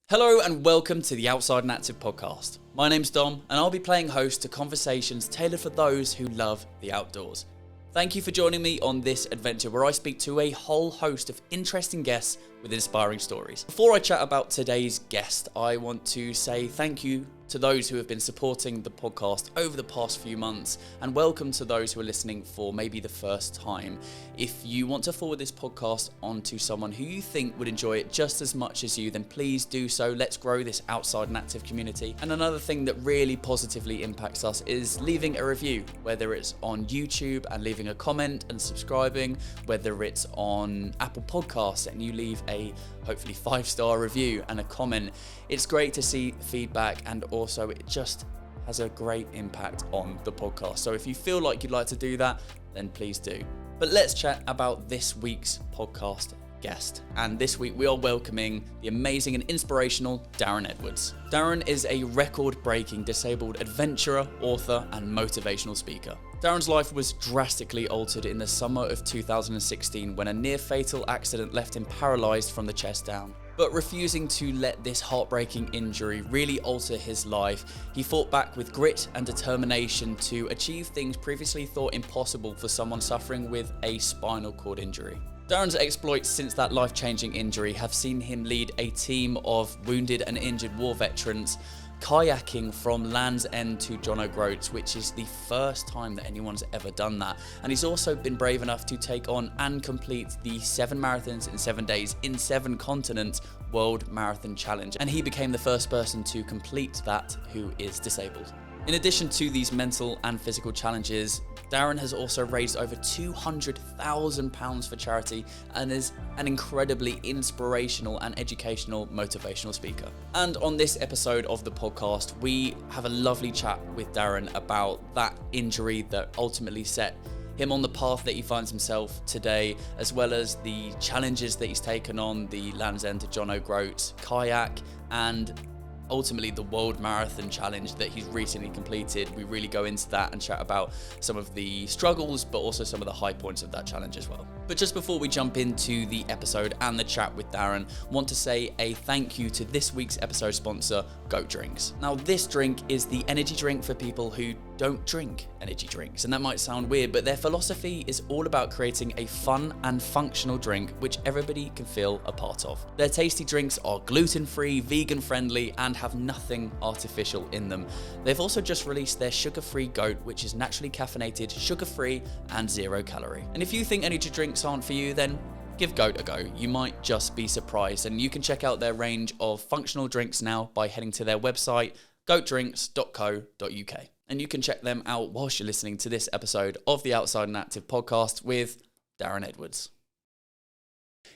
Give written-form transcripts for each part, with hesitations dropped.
Hello and welcome to the Outside and Active podcast. My name's Dom and I'll be playing host to conversations tailored for those who love the outdoors. Thank you for joining me on this adventure where I speak to a whole host of interesting guests with inspiring stories. Before I chat about today's guest, I want to say thank you to those who have been supporting the podcast over the past few months, and welcome to those who are listening for maybe the first time. If you want to forward this podcast on to someone who you think would enjoy it just as much as you, then please do so. Let's grow this Outside and Active community. And another thing that really positively impacts us is leaving a review, whether it's on YouTube and leaving a comment and subscribing, whether it's on Apple Podcasts and you leave a hopefully 5-star review and a comment. It's great to see feedback, and also it just has a great impact on the podcast. So if you feel like you'd like to do that, then please do. But let's chat about this week's podcast guest. And this week we are welcoming the amazing and inspirational Darren Edwards. Darren is a record-breaking disabled adventurer, author, and motivational speaker. Darren's life was drastically altered in the summer of 2016 when a near-fatal accident left him paralysed from the chest down. But refusing to let this heartbreaking injury really alter his life, he fought back with grit and determination to achieve things previously thought impossible for someone suffering with a spinal cord injury. Darren's exploits since that life-changing injury have seen him lead a team of wounded and injured war veterans, kayaking from Land's End to John O Groats, which is the first time that anyone's ever done that. And he's also been brave enough to take on and complete the 7 marathons in 7 days in 7 continents World Marathon Challenge. And he became the first person to complete that who is disabled. In addition to these mental and physical challenges, Darren has also raised over £200,000 for charity and is an incredibly inspirational and educational motivational speaker. And on this episode of the podcast, we have a lovely chat with Darren about that injury that ultimately set him on the path that he finds himself today, as well as the challenges that he's taken on, the Land's End to John O Groats, kayak, and ultimately the World Marathon Challenge that he's recently completed. We really go into that and chat about some of the struggles, but also some of the high points of that challenge as well. But just before we jump into the episode and the chat with Darren, I want to say a thank you to this week's episode sponsor, Goat Drinks. Now, this drink is the energy drink for people who don't drink energy drinks, and that might sound weird, but their philosophy is all about creating a fun and functional drink which everybody can feel a part of. Their tasty drinks are gluten-free, vegan-friendly, and have nothing artificial in them. They've also just released their sugar-free Goat, which is naturally caffeinated, sugar-free, and 0 calorie. And if you think energy drinks aren't for you, then give Goat a go. You might just be surprised, and you can check out their range of functional drinks now by heading to their website, goatdrinks.co.uk. And you can check them out whilst you're listening to this episode of the Outside and Active podcast with Darren Edwards.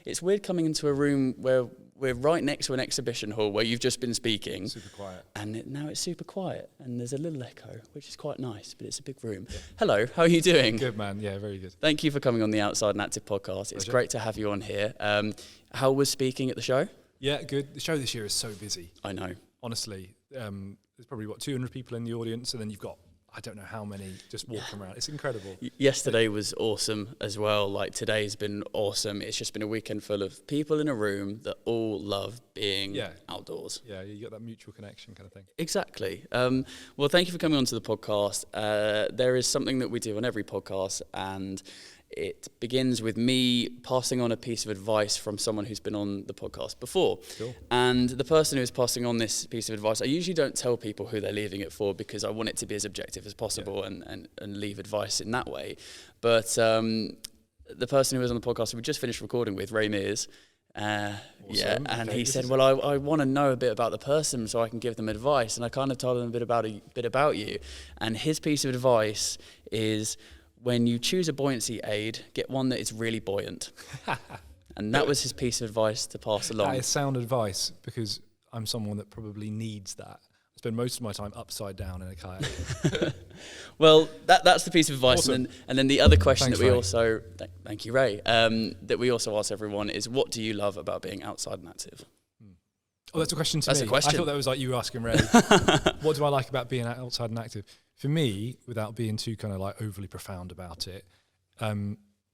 It's weird coming into a room where we're right next to an exhibition hall where you've just been speaking. Super quiet. And now it's super quiet and there's a little echo, which is quite nice, but it's a big room. Yeah. Hello, how are you doing? Good, man. Yeah, very good. Thank you for coming on the Outside and Active podcast. It's great to have you on here. How was speaking at the show? Yeah, good. The show this year is so busy. I know. Honestly, there's probably, 200 people in the audience, and then you've got, I don't know how many just walking around. It's incredible. Yesterday was awesome as well. Like, today's been awesome. It's just been a weekend full of people in a room that all love being outdoors. Yeah, you got that mutual connection kind of thing. Exactly. Well, thank you for coming on to the podcast. There is something that we do on every podcast, and it begins with me passing on a piece of advice from someone who's been on the podcast before. Cool. And the person who's passing on this piece of advice, I usually don't tell people who they're leaving it for because I want it to be as objective as possible and leave advice in that way. But the person who was on the podcast we just finished recording with, Ray Mears, Awesome. And he said, well, I want to know a bit about the person so I can give them advice. And I kind of told him a bit about you. And his piece of advice is, when you choose a buoyancy aid, get one that is really buoyant. And that was his piece of advice to pass along. That is sound advice, because I'm someone that probably needs that. I spend most of my time upside down in a kayak. Well, that's the piece of advice. Awesome. And then the other question that we Ray. also, thank you, Ray, that we also ask everyone is, what do you love about being outside and active? Oh, that's a question to me. That's a question. I thought that was like you asking Ray. What do I like about being outside and active? For me, without being too kind of like overly profound about it,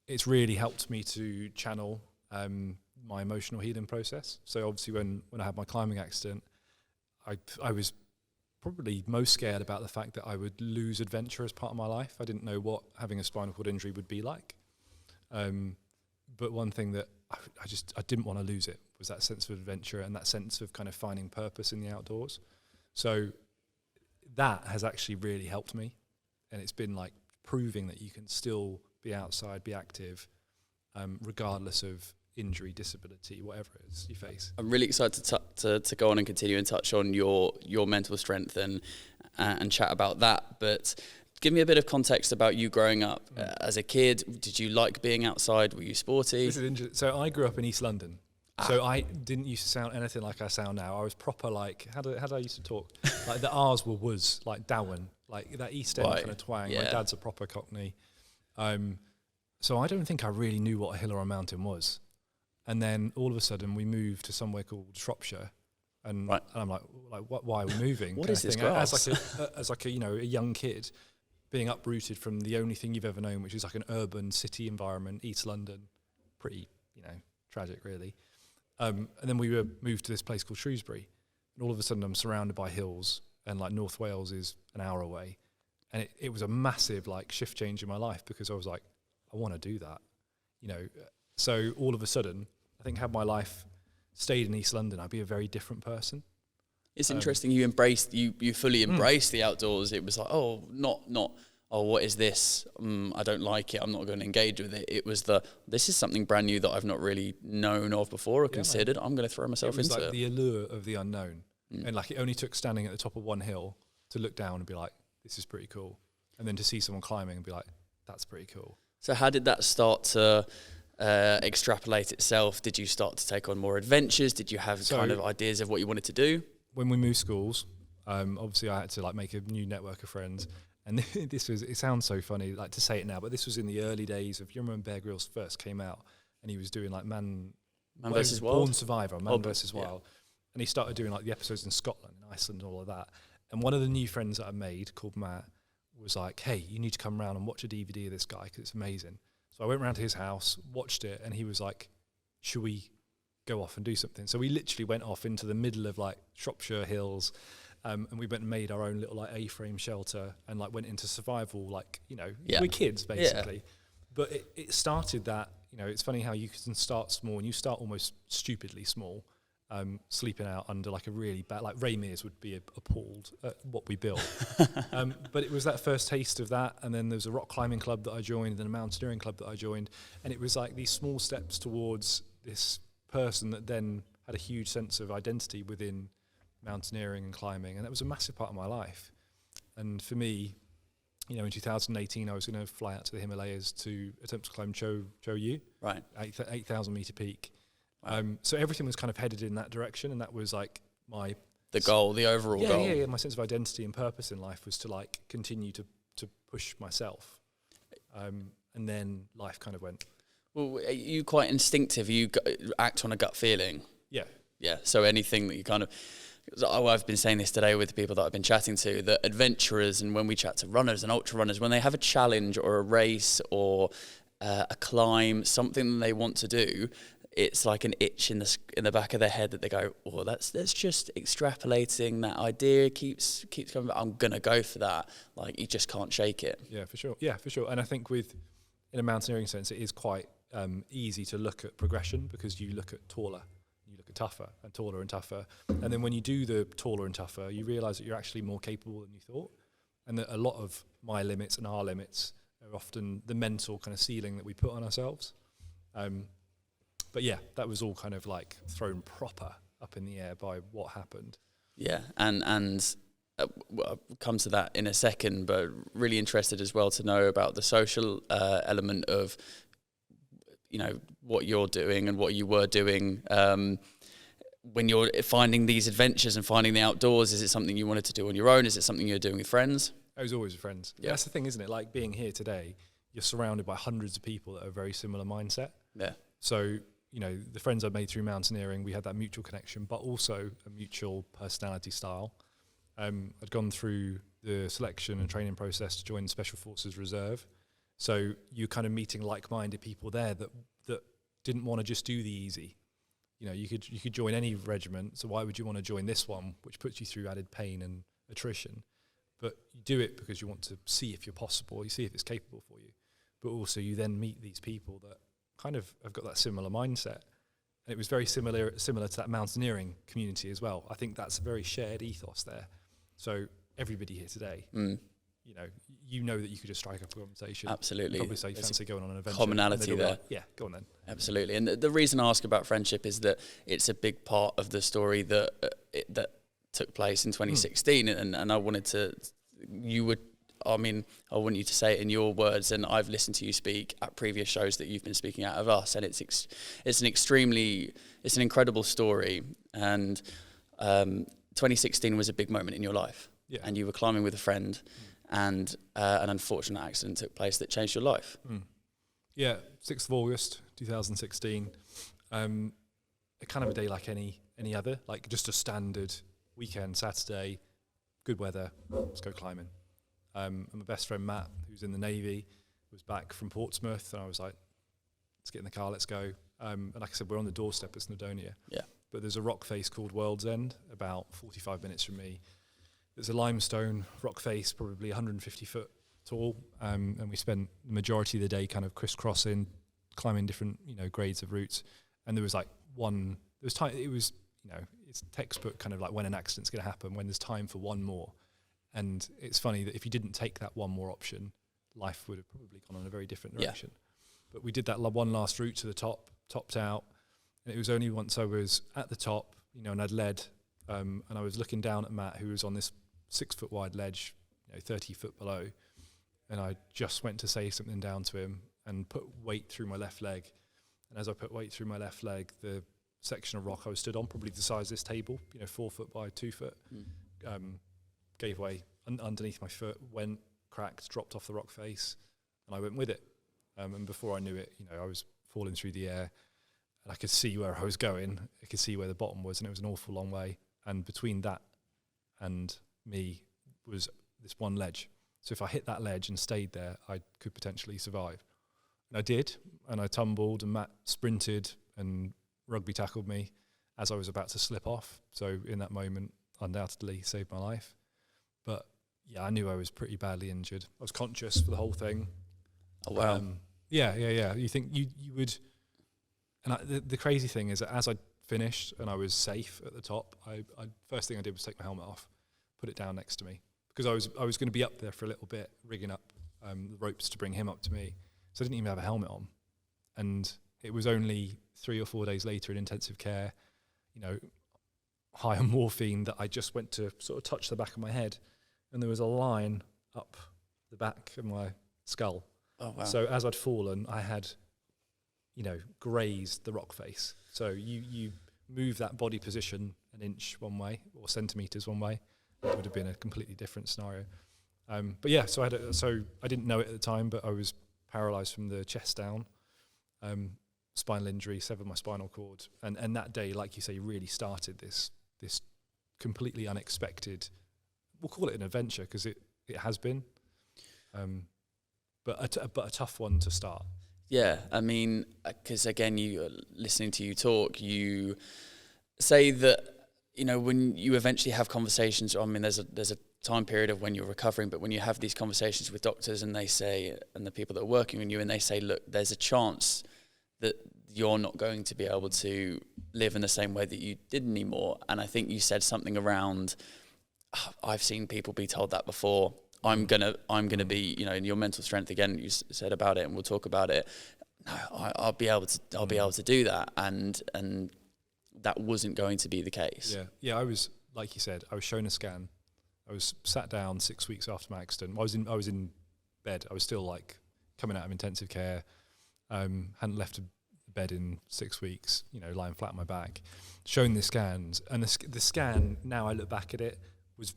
it's really helped me to channel my emotional healing process. So obviously when I had my climbing accident, I was probably most scared about the fact that I would lose adventure as part of my life. I didn't know what having a spinal cord injury would be like. But one thing that I didn't want to lose it was that sense of adventure and that sense of kind of finding purpose in the outdoors. So that has actually really helped me. And it's been like proving that you can still be outside, be active, regardless of injury, disability, whatever it is you face. I'm really excited to go on and continue and touch on your mental strength and chat about that. But give me a bit of context about you growing up. As a kid, did you like being outside? Were you sporty? This is interesting. So I grew up in East London. So I didn't used to sound anything like I sound now. I was proper like, how did I used to talk? Like the R's were was, like Dowen, like that East End kind of twang. Yeah. My dad's a proper Cockney. So I don't think I really knew what a hill or a mountain was. And then all of a sudden we moved to somewhere called Shropshire. And I'm like, why are we moving? What is this grass? As like a a young kid, being uprooted from the only thing you've ever known, which is like an urban city environment, East London, pretty, tragic really. And then we were moved to this place called Shrewsbury, and all of a sudden I'm surrounded by hills, and like North Wales is an hour away, and it was a massive like shift change in my life, because I was like, I want to do that, So all of a sudden, I think had my life stayed in East London, I'd be a very different person. It's interesting. You fully embraced the outdoors. It was like, not. Oh, what is this? I don't like it. I'm not going to engage with it. It was this is something brand new that I've not really known of before or considered. Man. I'm going to throw myself into it. It was like the allure of the unknown. And like it only took standing at the top of one hill to look down and be like, this is pretty cool. And then to see someone climbing and be like, that's pretty cool. So how did that start to extrapolate itself? Did you start to take on more adventures? Did you have kind of ideas of what you wanted to do? When we moved schools, obviously I had to like make a new network of friends. And it sounds so funny like to say it now, but this was in the early days of, you remember when Bear Grylls first came out and he was doing like Man vs. Wild? Born Survivor, Man vs. Wild. And he started doing like the episodes in Scotland and Iceland and all of that. And one of the new friends that I made called Matt was like, hey, you need to come around and watch a DVD of this guy because it's amazing. So I went round to his house, watched it, and he was like, should we go off and do something? So we literally went off into the middle of like Shropshire hills, and we went and made our own little like A-frame shelter and like went into survival, like, we're kids basically. Yeah. But it started that, it's funny how you can start small and you start almost stupidly small, sleeping out under like a really bad, like Ray Mears would be appalled at what we built. But it was that first taste of that. And then there was a rock climbing club that I joined, and then a mountaineering club that I joined. And it was like these small steps towards this person that then had a huge sense of identity within mountaineering and climbing, and that was a massive part of my life. And for me, in 2018 I was going to fly out to the Himalayas to attempt to climb Cho Yu, right, 8,000 meter peak. So everything was kind of headed in that direction, and that was like the goal, the overall goal. Yeah, my sense of identity and purpose in life was to like continue to push myself, and then life kind of went. Well, are you quite instinctive? You act on a gut feeling. Yeah. So anything that you kind of, I've been saying this today with the people that I've been chatting to, that adventurers, and when we chat to runners and ultra runners, when they have a challenge or a race or a climb, something that they want to do, it's like an itch in the back of their head that they go, oh, that's just extrapolating. That idea keeps coming back. I'm gonna go for that. Like, you just can't shake it. Yeah, for sure. And I think in a mountaineering sense, it is quite easy to look at progression, because you look at taller, you look at tougher and taller and tougher, and then when you do the taller and tougher, you realise that you're actually more capable than you thought, and that a lot of my limits and our limits are often the mental kind of ceiling that we put on ourselves. But yeah, that was all kind of like thrown proper up in the air by what happened. Yeah, and I'll come to that in a second, but really interested as well to know about the social element of, what you're doing and what you were doing when you're finding these adventures and finding the outdoors. Is it something you wanted to do on your own? Is it something you're doing with friends? I was always with friends. Yeah. That's the thing, isn't it? Like being here today, you're surrounded by hundreds of people that are very similar mindset. Yeah. So, the friends I've made through mountaineering, we had that mutual connection, but also a mutual personality style. I'd gone through the selection and training process to join the Special Forces Reserve. So you're kind of meeting like-minded people there that didn't want to just do the easy. You know, you could join any regiment, so why would you want to join this one, which puts you through added pain and attrition? But you do it because you want to see if you're possible, you see if it's capable for you. But also you then meet these people that kind of have got that similar mindset. And it was very similar to that mountaineering community as well. I think that's a very shared ethos there. So everybody here today, you know that you could just strike up a conversation. Absolutely. Probably say you fancy going on an adventure. Commonality there. Like, yeah, go on then. Absolutely. And the reason I ask about friendship is that it's a big part of the story that that took place in 2016. And I wanted I want you to say it in your words, and I've listened to you speak at previous shows that you've been speaking out of us, and it's an incredible story. And 2016 was a big moment in your life, and you were climbing with a friend, and an unfortunate accident took place that changed your life. Yeah, 6th of August 2016. A kind of a day like any other, like just a standard weekend, Saturday, good weather, let's go climbing. And my best friend Matt, who's in the Navy, was back from Portsmouth, and I was like, let's get in the car, let's go. And like I said, we're on the doorstep of Snowdonia. Yeah. But there's a rock face called World's End, about 45 minutes from me. There's a limestone rock face, probably 150 foot tall, and we spent the majority of the day kind of crisscrossing, climbing different, grades of routes. And there was like it's textbook kind of like when an accident's going to happen, when there's time for one more. And it's funny that if you didn't take that one more option, life would have probably gone in a very different direction. Yeah. But we did that one last route to the top, topped out. And it was only once I was at the top, and I'd led, and I was looking down at Matt, who was on this 6 foot wide ledge, 30 foot below. And I just went to say something down to him and put weight through my left leg. And as I put weight through my left leg, the section of rock I was stood on, probably the size of this table, 4 foot by 2 foot, gave way underneath my foot, went, cracked, dropped off the rock face, and I went with it. And before I knew it, I was falling through the air, and I could see where I was going. I could see where the bottom was, and it was an awful long way. And between that and me was this one ledge. So if I hit that ledge and stayed there, I could potentially survive. And I did, and I tumbled, and Matt sprinted and rugby tackled me as I was about to slip off. So in that moment, undoubtedly saved my life. But yeah, I knew I was pretty badly injured. I was conscious for the whole thing. Oh, wow. Yeah. You think you would... And the crazy thing is that as I finished and I was safe at the top, I first thing I did was take my helmet off, put it down next to me, because I was going to be up there for a little bit, rigging up the ropes to bring him up to me. So I didn't even have a helmet on. And it was only 3 or 4 days later in intensive care, high on morphine, that I just went to sort of touch the back of my head, and there was a line up the back of my skull. Oh, wow. So as I'd fallen, I had, grazed the rock face. So you move that body position an inch one way or centimetres one way, it would have been a completely different scenario. But yeah, so I didn't know it at the time, but I was paralysed from the chest down, spinal injury, severed my spinal cord, and that day, like you say, really started this completely unexpected, we'll call it an adventure, because it has been, but a tough one to start. Yeah, I mean, because again, listening to you talk, you say that, when you eventually have conversations, I mean, there's a time period of when you're recovering, but when you have these conversations with doctors and they say, and the people that are working on you, and they say, look, there's a chance that you're not going to be able to live in the same way that you did anymore. And I think you said something around, I've seen people be told that before. I'm gonna be, in your mental strength, again, you said about it, and we'll talk about it. No, I'll be able to do that, and that wasn't going to be the case. Yeah. I was, like you said, I was shown a scan. I was sat down 6 weeks after my accident. I was in bed. I was still like coming out of intensive care. Hadn't left the bed in 6 weeks. Lying flat on my back. Shown the scans, and the scan. Now I look back at it, was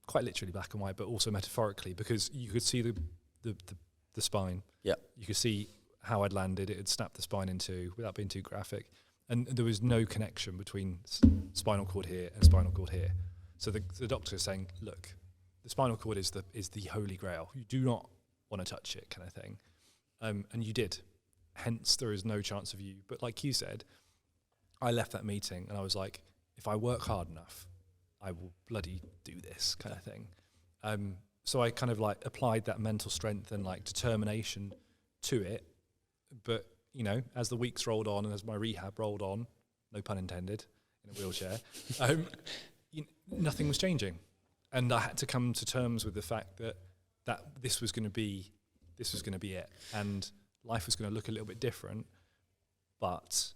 quite literally black and white, but also metaphorically, because you could see the spine. Yeah. You could see how I'd landed. It had snapped the spine in two without being too graphic. And there was no connection between spinal cord here and spinal cord here. So the doctor is saying, look, the spinal cord is the holy grail. You do not want to touch it, kind of thing. And you did. Hence, there is no chance of you. But like you said, I left that meeting and I was like, if I work hard enough, I will bloody do this kind of thing. So I kind of like applied that mental strength and like determination to it. But, you know, as the weeks rolled on and as my rehab rolled on, no pun intended, in a wheelchair, nothing was changing. And I had to come to terms with the fact that this was going to be it. And life was going to look a little bit different, but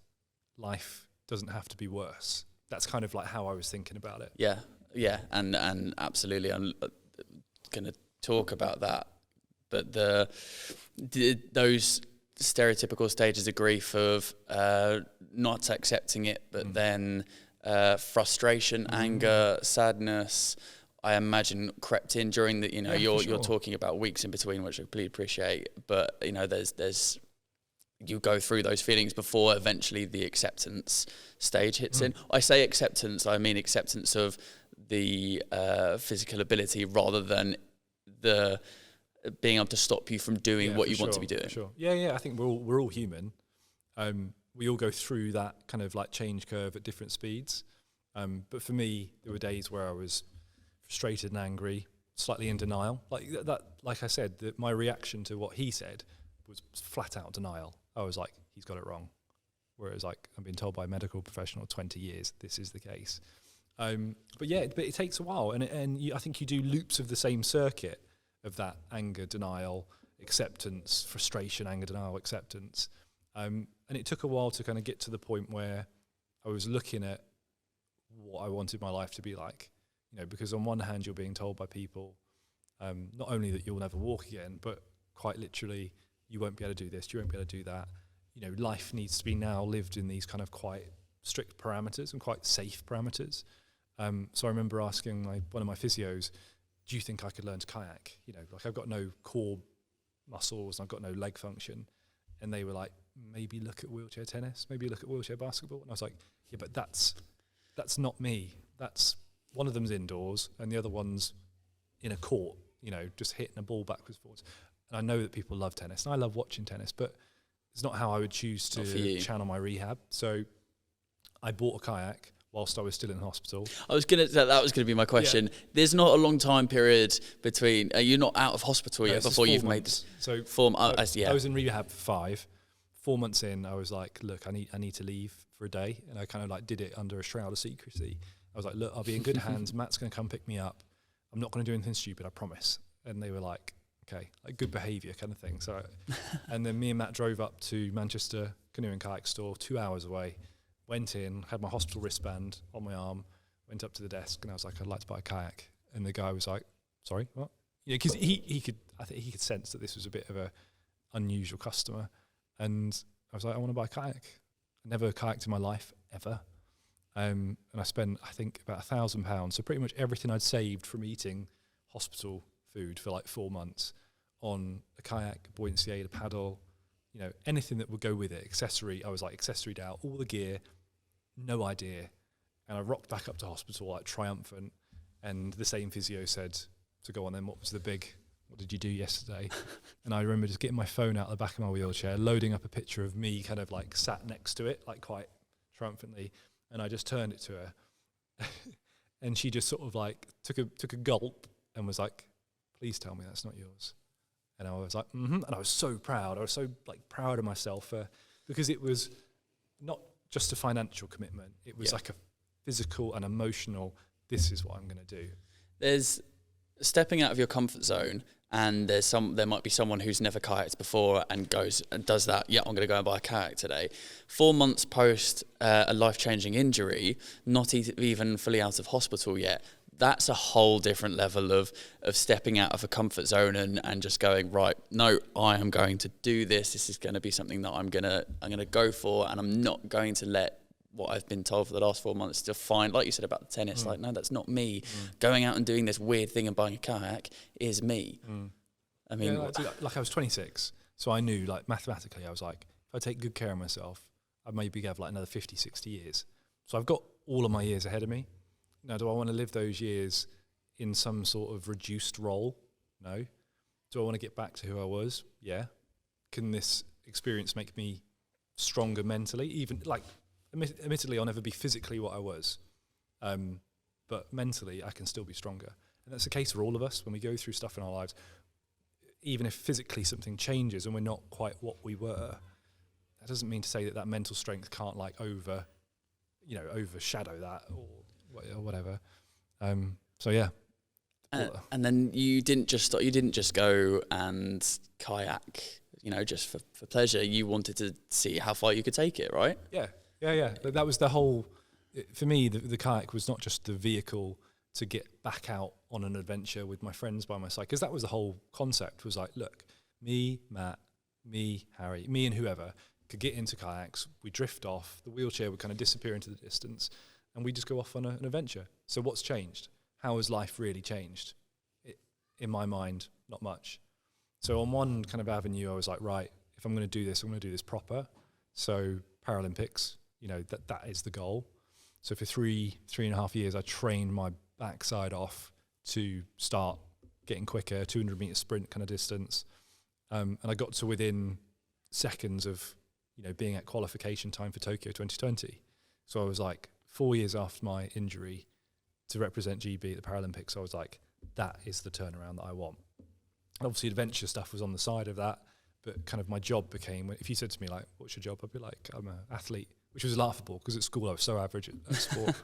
life doesn't have to be worse. That's kind of like how I was thinking about it. Yeah, and absolutely. I'm going to talk about that, but those stereotypical stages of grief of not accepting it, but then frustration, anger, sadness, I imagine crept in during the, you're talking about weeks in between, which I completely appreciate, but there's you go through those feelings before eventually the acceptance stage hits in. I say acceptance, I mean acceptance of the physical ability rather than the being able to stop you from doing what you want to be doing. Sure. Yeah. I think we're all human. We all go through that kind of like change curve at different speeds. But for me, there were days where I was frustrated and angry, slightly in denial. Like that. Like I said, my reaction to what he said was flat out denial. I was like, he's got it wrong. Whereas like I've been told by a medical professional 20 years, this is the case. But it takes a while. And I think you do loops of the same circuit of that anger, denial, acceptance, frustration, anger, denial, acceptance. And it took a while to kind of get to the point where I was looking at what I wanted my life to be like. Because on one hand, you're being told by people, not only that you'll never walk again, but quite literally, you won't be able to do this, you won't be able to do that. Life needs to be now lived in these kind of quite strict parameters and quite safe parameters. So I remember asking one of my physios, do you think I could learn to kayak? Like I've got no core muscles and I've got no leg function. And they were like, maybe look at wheelchair tennis, maybe look at wheelchair basketball. And I was like, yeah, but that's not me. That's one of them's indoors and the other one's in a court, just hitting a ball backwards, forwards. And I know that people love tennis and I love watching tennis, but it's not how I would choose to channel my rehab. So I bought a kayak whilst I was still in hospital. That was going to be my question. Yeah. There's not a long time period between, you're not out of hospital yet before you've months. Made... So I was in rehab for 5. 4 months in, I was like, look, I need to leave for a day. And I kind of like did it under a shroud of secrecy. I was like, look, I'll be in good hands. Matt's going to come pick me up. I'm not going to do anything stupid, I promise. And they were like, okay, like good behaviour kind of thing. So, and then me and Matt drove up to Manchester Canoe and Kayak Store, 2 hours away, went in, had my hospital wristband on my arm, went up to the desk and I was like, I'd like to buy a kayak. And the guy was like, sorry, what? Because I think he could sense that this was a bit of a unusual customer. And I was like, I want to buy a kayak. I never kayaked in my life, ever. And I spent, I think, about £1,000. So pretty much everything I'd saved from eating hospital food for like 4 months on a kayak, a buoyancy aid, a paddle, anything that would go with it, accessory. I was like accessoried out, all the gear, no idea. And I rocked back up to hospital like triumphant. And the same physio said, so go on then, what did you do yesterday? And I remember just getting my phone out of the back of my wheelchair, loading up a picture of me kind of like sat next to it, like quite triumphantly. And I just turned it to her. And she just sort of like took a gulp and was like, please tell me that's not yours. And I was like, and I was so proud. I was so like proud of myself because it was not just a financial commitment. It was like a physical and emotional, this is what I'm going to do. There's stepping out of your comfort zone, and there might be someone who's never kayaked before and goes and does that. Yeah, I'm going to go and buy a kayak today. 4 months post a life-changing injury, not even fully out of hospital yet. That's a whole different level of stepping out of a comfort zone and just going, right, no, I am going to do this. This is going to be something that I'm gonna go for, and I'm not going to let what I've been told for the last 4 months to find, like you said about the tennis, like, no, that's not me. Going out and doing this weird thing and buying a kayak is me. I mean, like I was 26, so I knew, like, mathematically, I was like, if I take good care of myself, I maybe have like another 50, 60 years. So I've got all of my years ahead of me. Now, do I want to live those years in some sort of reduced role? No. Do I want to get back to who I was? Yeah. Can this experience make me stronger mentally? Even like admittedly, I'll never be physically what I was, but mentally, I can still be stronger. And that's the case for all of us when we go through stuff in our lives. Even if physically something changes and we're not quite what we were, that doesn't mean to say that mental strength can't like overshadow that or whatever. So yeah. And then you didn't just go and kayak, just for pleasure. You wanted to see how far you could take it, right? Yeah. But that was the whole. For me, the kayak was not just the vehicle to get back out on an adventure with my friends by my side, because that was the whole concept. Was like, look, me, Matt, me, Harry, me, and whoever could get into kayaks. We drift off. The wheelchair would kind of disappear into the distance, and we just go off on an adventure. So what's changed? How has life really changed? In my mind, not much. So on one kind of avenue, I was like, right, if I'm going to do this, I'm going to do this proper. So Paralympics, that is the goal. So for 3.5 years, I trained my backside off to start getting quicker, 200-meter sprint kind of distance. And I got to within seconds of, being at qualification time for Tokyo 2020. So I was like 4 years after my injury to represent GB at the Paralympics. So I was like, that is the turnaround that I want. And obviously adventure stuff was on the side of that, but kind of my job became, if you said to me like, what's your job? I'd be like, I'm an athlete, which was laughable because at school I was so average at sport.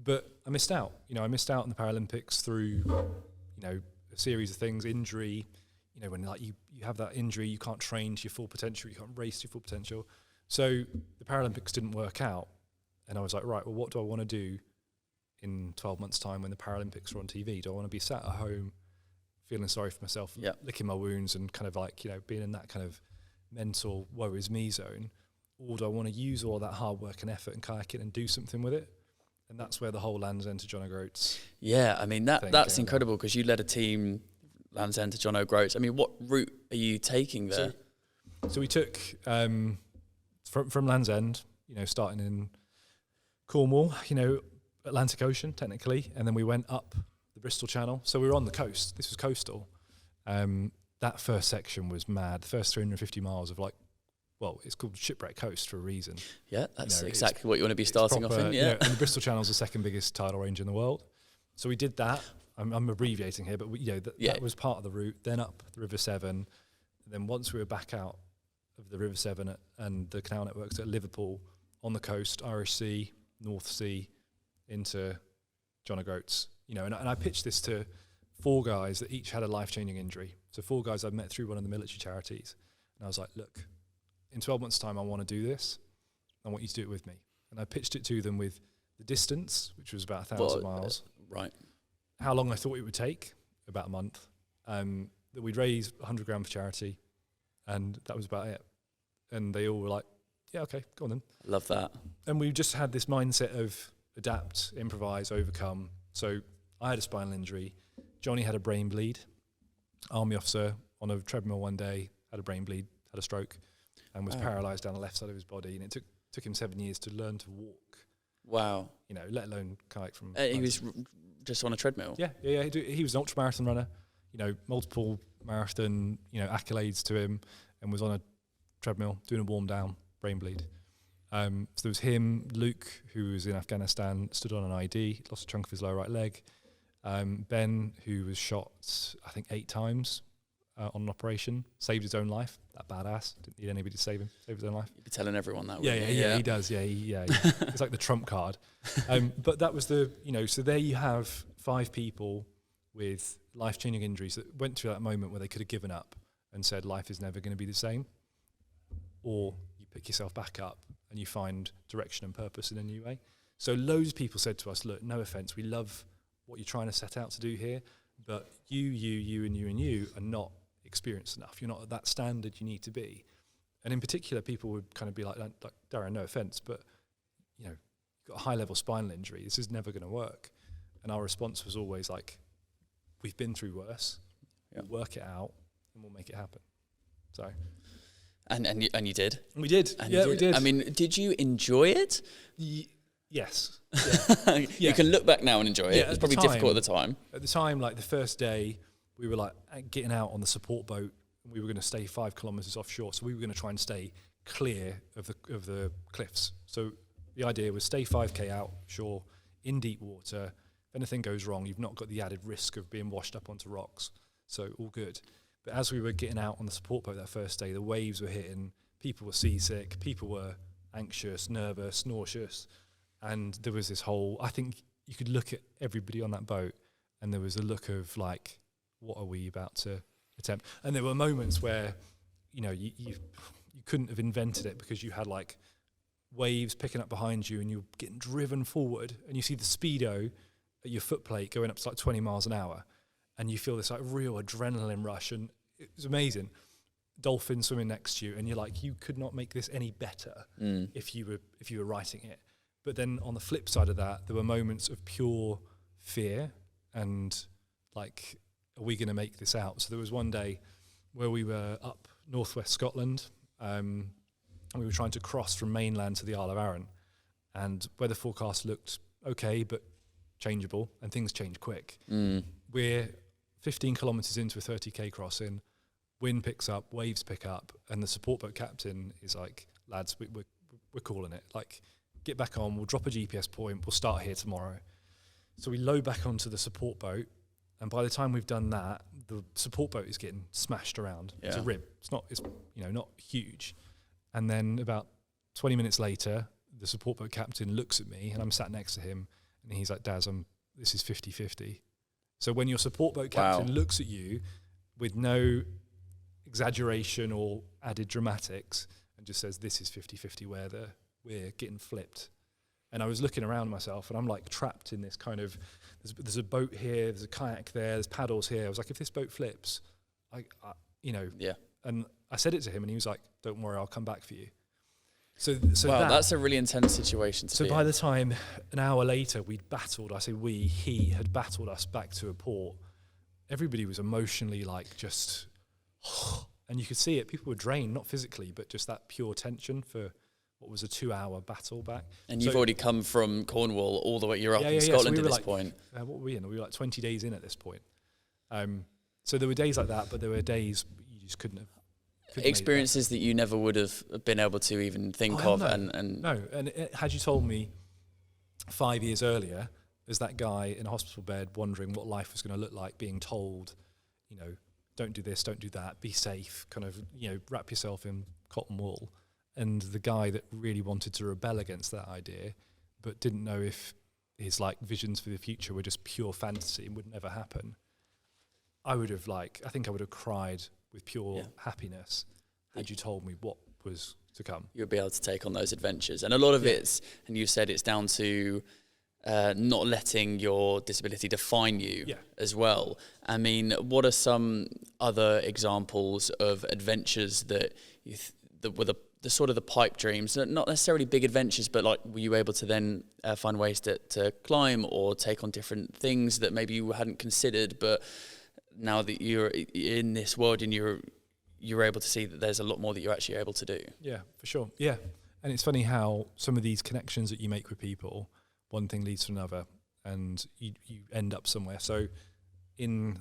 But I missed out. I missed out on the Paralympics through, a series of things, injury. When like you have that injury, you can't train to your full potential, you can't race to your full potential. So the Paralympics didn't work out. And I was like, right, well, what do I want to do in 12 months' time when the Paralympics are on TV? Do I want to be sat at home feeling sorry for myself, licking my wounds and kind of like, being in that kind of mental woe is me zone? Or do I want to use all that hard work and effort and kayaking and do something with it? And that's where the whole Land's End to John O Groats. Yeah, I mean, that's incredible because you led a team, Land's End to John O Groats. I mean, what route are you taking there? So we took from Land's End, starting in Cornwall, Atlantic Ocean technically, and then we went up the Bristol Channel. So we were on the coast. This was coastal. That first section was mad. The first 350 miles of it's called Shipwreck Coast for a reason. Yeah, that's exactly what you want to be starting off in. Yeah, and the Bristol Channel is the second biggest tidal range in the world. So we did that. I'm abbreviating here, but that was part of the route. Then up the River Severn. And then once we were back out of the River Severn and the canal networks at Liverpool, on the coast, Irish Sea, North Sea, into John O Groats. And I pitched this to 4 guys that each had a life-changing injury. So 4 guys I'd met through one of the military charities. And I was like, look, in 12 months' time, I want to do this. I want you to do it with me. And I pitched it to them with the distance, which was about 1,000 miles. Right. How long I thought it would take, about a month. That we'd raise 100 grand for charity. And that was about it. And they all were like, yeah, okay, go on then. Love that. And we just had this mindset of adapt, improvise, overcome. So I had a spinal injury. Johnny had a brain bleed. Army officer on a treadmill one day, had a brain bleed, had a stroke, and was paralysed down the left side of his body. And it took him 7 years to learn to walk. Wow. Let alone kayak from... he was just on a treadmill? Yeah. He was an ultramarathon runner, multiple marathon, accolades to him, and was on a treadmill doing a warm down, brain bleed. So there was him, Luke, who was in Afghanistan, stood on an ID, lost a chunk of his lower right leg. Ben, who was shot, I think 8 times on an operation, saved his own life. That badass. Didn't need anybody to save his own life. You'd be telling everyone that. Yeah, he does. Yeah. It's like the trump card. But that was so there you have 5 people with life-changing injuries that went through that moment where they could have given up and said life is never going to be the same. Or you pick yourself back up and you find direction and purpose in a new way. So loads of people said to us, look, no offence, we love what you're trying to set out to do here, but you are not experienced enough. You're not at that standard you need to be. And in particular, people would kind of be like Darren, no offence, but you've got a high-level spinal injury. This is never going to work. And our response was always like, we've been through worse. Yeah. We'll work it out and we'll make it happen. So... And you did? We did. We did. I mean, did you enjoy it? Yes. Yeah. You can look back now and enjoy it. It's probably difficult at the time. At the time, like the first day, we were like getting out on the support boat. And we were going to stay 5 kilometres offshore. So we were going to try and stay clear of the cliffs. So the idea was stay 5k out shore in deep water. If anything goes wrong, you've not got the added risk of being washed up onto rocks. So all good. But as we were getting out on the support boat that first day, the waves were hitting, people were seasick, people were anxious, nervous, nauseous, and there was this whole, I think you could look at everybody on that boat and there was a look of like, what are we about to attempt? And there were moments where, you know, you couldn't have invented it because you had like waves picking up behind you and you're getting driven forward and you see the speedo at your foot plate going up to like 20 miles an hour and you feel this like real adrenaline rush, and it was amazing. Dolphin swimming next to you and you're like, you could not make this any better if you were writing it. But then on the flip side of that, there were moments of pure fear and like, are we going to make this out? So there was one day where we were up northwest Scotland, and we were trying to cross from mainland to the Isle of Arran, and weather forecast looked okay, but changeable, and things change quick. We're 15 kilometres into a 30k crossing, wind picks up, waves pick up, and the support boat captain is like, lads, we're calling it. Like, get back on, we'll drop a GPS point, we'll start here tomorrow. So we load back onto the support boat, and by the time we've done that, the support boat is getting smashed around. Yeah. It's a rib. It's not huge. And then about 20 minutes later, the support boat captain looks at me, and I'm sat next to him, and he's like, Daz, this is 50-50. So when your support boat captain looks at you with no exaggeration or added dramatics and just says, this is 50-50 where we're getting flipped. And I was looking around myself and I'm like trapped in this kind of, there's a boat here, there's a kayak there, there's paddles here. I was like, if this boat flips, and I said it to him and he was like, don't worry, I'll come back for you. So wow, that's a really intense situation to be in. So by the time an hour later we'd battled, he had battled us back to a port, everybody was emotionally like just, and you could see it, people were drained, not physically, but just that pure tension for what was a 2-hour battle back. And you've already come from Cornwall all the way, you're up in Scotland at this point. What were we in? We were like 20 days in at this point. So there were days like that, but there were days you just couldn't have. Experiences that you never would have been able to even think of. Had you told me 5 years earlier, as that guy in a hospital bed wondering what life was going to look like, being told, don't do this, don't do that, be safe, kind of, wrap yourself in cotton wool. And the guy that really wanted to rebel against that idea, but didn't know if his like visions for the future were just pure fantasy and would never happen. I think I would have cried with pure happiness had you told me what was to come. You'll be able to take on those adventures. And a lot of it's, and you said it's down to not letting your disability define you as well. I mean, what are some other examples of adventures that that were the sort of the pipe dreams, not necessarily big adventures, but like, were you able to then find ways to climb or take on different things that maybe you hadn't considered, but now that you're in this world and you're able to see that there's a lot more that you're actually able to do? Yeah, for sure. Yeah. And it's funny how some of these connections that you make with people, one thing leads to another and you end up somewhere. So in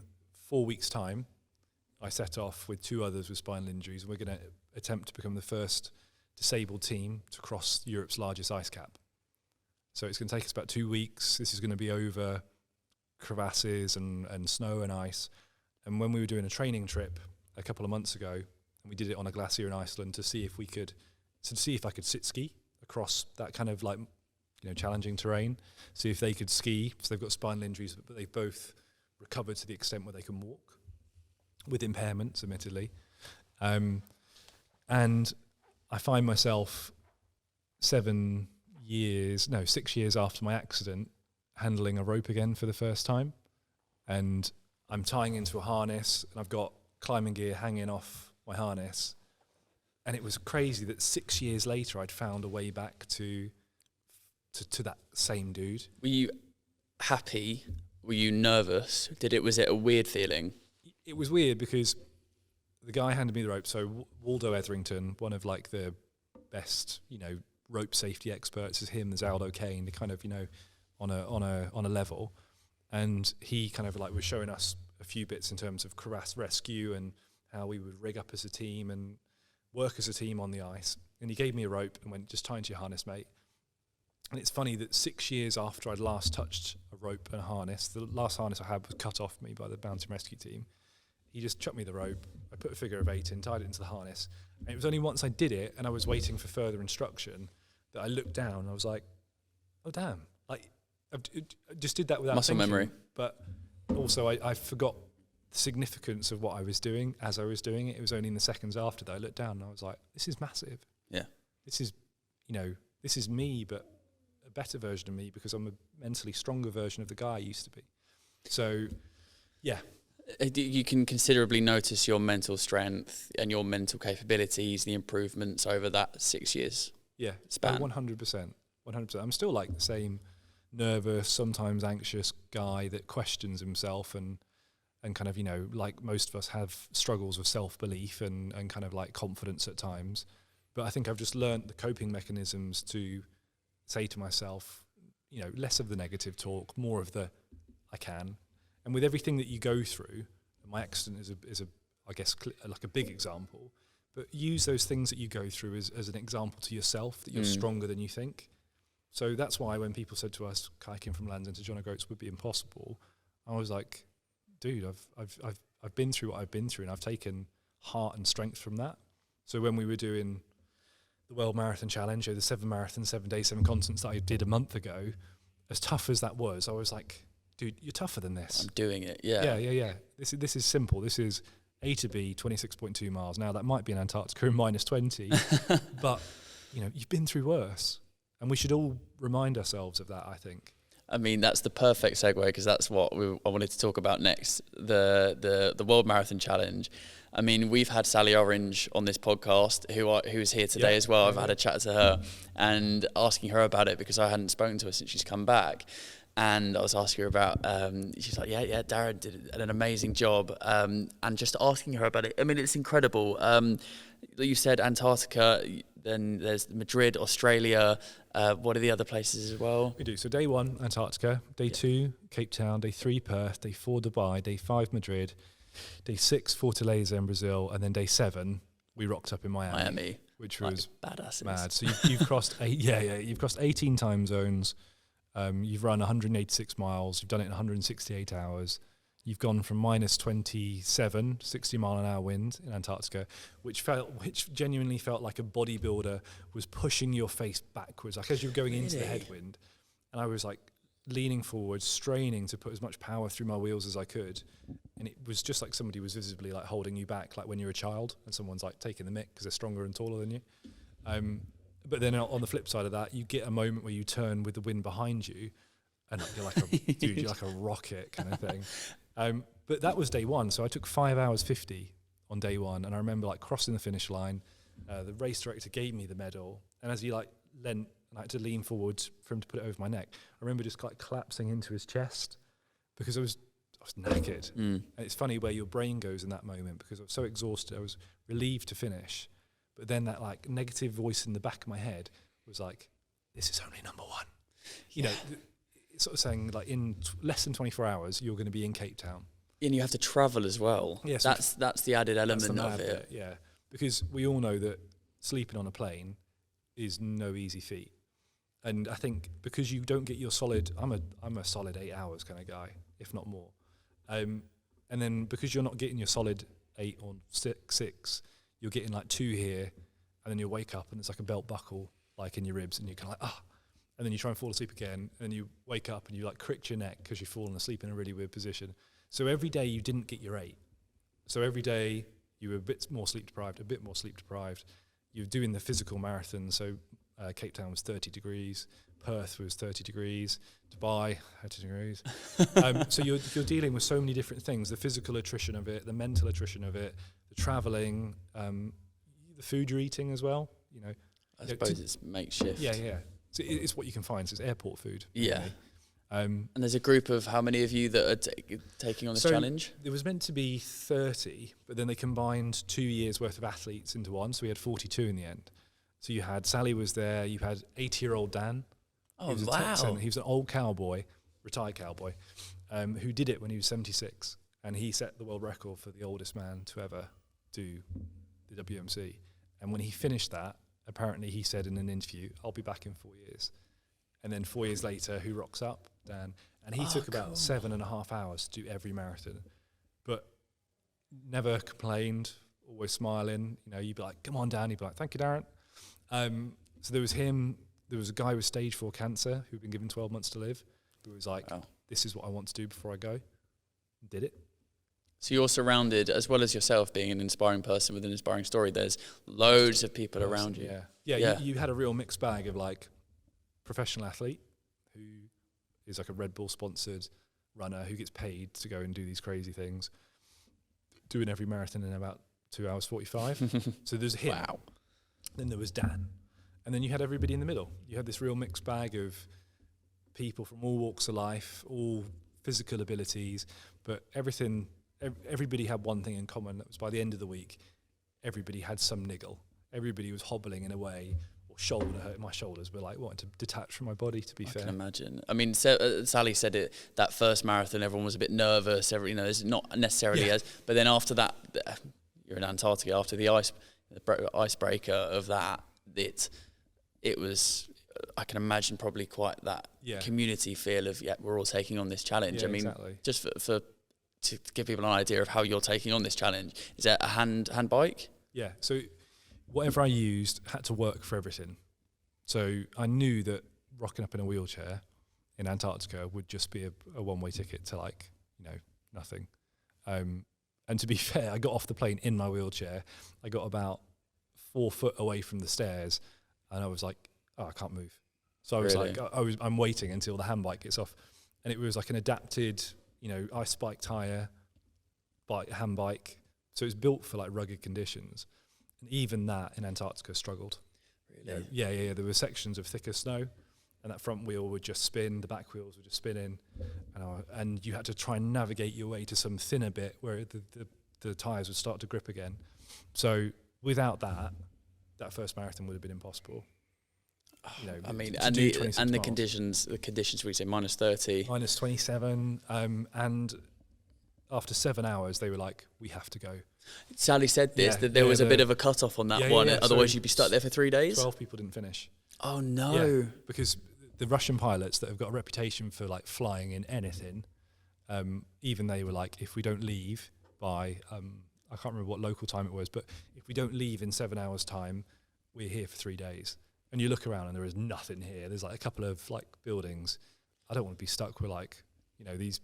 4 weeks' time, I set off with 2 others with spinal injuries, and we're going to attempt to become the first disabled team to cross Europe's largest ice cap. So it's going to take us about 2 weeks. This is going to be over crevasses and snow and ice. And when we were doing a training trip a couple of months ago, and we did it on a glacier in Iceland to see if I could sit ski across that kind of like, challenging terrain, see if they could ski. So they've got spinal injuries, but they've both recovered to the extent where they can walk, with impairments, admittedly. And I find myself 6 years after my accident, handling a rope again for the first time. And I'm tying into a harness, and I've got climbing gear hanging off my harness. And it was crazy that 6 years later, I'd found a way back to that same dude. Were you happy? Were you nervous? Was it a weird feeling? It was weird because the guy handed me the rope. So Waldo Etherington, one of like the best, rope safety experts, is him. There's Aldo Kane, kind of, on a level, and he kind of like was showing us a few bits in terms of crevasse rescue and how we would rig up as a team and work as a team on the ice. And he gave me a rope and went, just tie into your harness, mate. And it's funny that 6 years after I'd last touched a rope and a harness, the last harness I had was cut off me by the bounty rescue team. He just chucked me the rope. I put a figure of 8 in, tied it into the harness. And it was only once I did it and I was waiting for further instruction that I looked down and I was like, oh, damn. Like, I just did that without muscle thinking. memory. But also I forgot the significance of what I was doing as I was doing it. It was only in the seconds after that I looked down and I was like, this is massive. Yeah. This is, this is me, but a better version of me because I'm a mentally stronger version of the guy I used to be. So, yeah. You can considerably notice your mental strength and your mental capabilities, the improvements over that 6 years span. 100%. I'm still like the same nervous, sometimes anxious guy that questions himself and kind of, like most of us have struggles with self-belief and kind of like confidence at times. But I think I've just learnt the coping mechanisms to say to myself, less of the negative talk, more of the I can. And with everything that you go through, my accident is I guess, like a big example, but use those things that you go through as an example to yourself that you're stronger than you think. So that's why when people said to us, kayaking from London to John O Groats would be impossible, I was like, dude, I've been through what I've been through, and I've taken heart and strength from that. So when we were doing the World Marathon Challenge, or the 7 marathons, 7 days, 7 continents that I did a month ago, as tough as that was, I was like, dude, you're tougher than this. I'm doing it, yeah. Yeah. This is simple. This is A to B, 26.2 miles. Now, that might be in Antarctica in minus 20, but, you've been through worse. And we should all remind ourselves of that, I think. I mean, that's the perfect segue, because that's what I wanted to talk about next, the World Marathon Challenge. I mean, we've had Sally Orange on this podcast, who's here today as well. I've had a chat to her and asking her about it because I hadn't spoken to her since she's come back. And I was asking her about, she's like, yeah, Darren did an amazing job. And just asking her about it, I mean, it's incredible. You said Antarctica, then there's Madrid, Australia. What are the other places as well? We do. So day 1, Antarctica. Day 2, Cape Town. Day 3, Perth. Day 4, Dubai. Day 5, Madrid. Day 6, Fortaleza in Brazil. And then day 7, we rocked up in Miami. Which was badasses. Mad. So you've crossed you've crossed 18 time zones. You've run 186 miles. You've done it in 168 hours. You've gone from minus 27, 60 mile an hour wind in Antarctica, which genuinely felt like a bodybuilder was pushing your face backwards, like as you were going into the headwind. And I was like leaning forward, straining to put as much power through my wheels as I could. And it was just like somebody was visibly like holding you back, like when you're a child and someone's like taking the mick because they're stronger and taller than you. But then on the flip side of that, you get a moment where you turn with the wind behind you, and you're like you're like a rocket kind of thing. But that was day 1, so I took 5 hours 50 on day 1, and I remember like crossing the finish line. The race director gave me the medal, and as he like leant, and I had to lean forward for him to put it over my neck. I remember just like collapsing into his chest because I was knackered. And it's funny where your brain goes in that moment because I was so exhausted. I was relieved to finish. But then that like negative voice in the back of my head was like, this is only number 1. Sort of saying like in less than 24 hours, you're going to be in Cape Town. And you have to travel as well. Yes, that's the added element of it. Yeah, because we all know that sleeping on a plane is no easy feat. And I think because you don't get your solid, I'm a solid 8 hours kind of guy, if not more. And then because you're not getting your solid 8 or 6, you're getting like 2 here, and then you'll wake up and it's like a belt buckle like in your ribs, and you're kind of like, and then you try and fall asleep again, and you wake up and you like crick your neck because you've fallen asleep in a really weird position. So every day you didn't get your 8. So every day you were a bit more sleep deprived. You're doing the physical marathon. So Cape Town was 30 degrees, Perth was 30 degrees, Dubai 30 degrees. So you're dealing with so many different things: the physical attrition of it, the mental attrition of it, the traveling, the food you're eating as well. I suppose it's makeshift. Yeah. So it's what you can find. So it's airport food. Yeah. And there's a group of how many of you that are taking on this challenge? There was meant to be 30, but then they combined 2 years worth of athletes into one. So we had 42 in the end. So you had Sally was there. You had 80-year-old Dan. Oh, wow. He was an old cowboy, retired cowboy, who did it when he was 76. And he set the world record for the oldest man to ever do the WMC. And when he finished that, apparently he said in an interview, I'll be back in 4 years. And then 4 years later, who rocks up? Dan. And he took about 7.5 hours to do every marathon, but never complained, always smiling. You know, you'd be like, come on, Dan. He'd be like, thank you, Darren. So there was him. There was a guy with stage 4 cancer who'd been given 12 months to live, who was like, this is what I want to do before I go. Did it. So you're surrounded, as well as yourself being an inspiring person with an inspiring story, there's loads of people around you. Yeah. You had a real mixed bag of like professional athlete who is like a Red Bull sponsored runner who gets paid to go and do these crazy things, doing every marathon in about 2 hours 45. So there's him. Wow. Then there was Dan. And then you had everybody in the middle. You had this real mixed bag of people from all walks of life, all physical abilities, but everybody had one thing in common. That was by the end of the week, everybody had some niggle. Everybody was hobbling in a way, or shoulder hurt. My shoulders were like wanting to detach from my body, to be fair. I can imagine. I mean, Sally said it, that first marathon, everyone was a bit nervous. It's not necessarily as, but then after that, you're in Antarctica, after the icebreaker of that, it was, I can imagine probably quite that community feel of, we're all taking on this challenge. I mean, exactly. Just to give people an idea of how you're taking on this challenge, is it a hand bike? Yeah, so whatever I used had to work for everything. So I knew that rocking up in a wheelchair in Antarctica would just be a one-way ticket to nothing. And to be fair, I got off the plane in my wheelchair. I got about 4 foot away from the stairs, and I was like, I can't move. So I was I'm waiting until the hand bike gets off. And it was like an adapted, ice bike tire, hand bike. So it's built for like rugged conditions. And even that in Antarctica struggled. Really? Yeah. There were sections of thicker snow, and that front wheel would just spin, the back wheels would just spin in. And you had to try and navigate your way to some thinner bit where the tires would start to grip again. So without that first marathon would have been impossible. I mean, and the conditions we say -30, -27, and after 7 hours they were like, we have to go. Sally said this, that there was a bit of a cut-off on that one, otherwise you'd be stuck there for 3 days. 12 people didn't finish. Oh no. Yeah, because the Russian pilots that have got a reputation for like flying in anything, even they were like, if we don't leave by I can't remember what local time it was, but if we don't leave in 7 hours time, we're here for 3 days. And you look around and there is nothing here. There's like a couple of like buildings. I don't want to be stuck with like, these,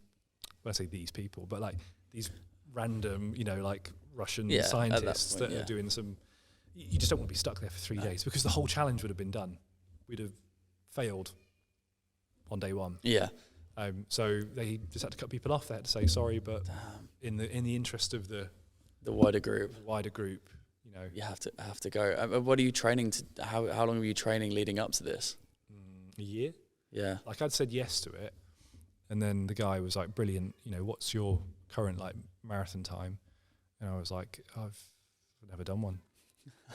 when I say these people, but like these random, like Russian scientists that are doing some, you just don't want to be stuck there for 3 days, because the whole challenge would have been done. We'd have failed on day one. Yeah. So they just had to cut people off. They had to say sorry, but in the interest of the wider group, you have to go. What are you training to? How long were you training leading up to this? A year. Yeah. Like I'd said yes to it, and then the guy was like, "Brilliant. What's your current like marathon time?" And I was like, "I've never done one."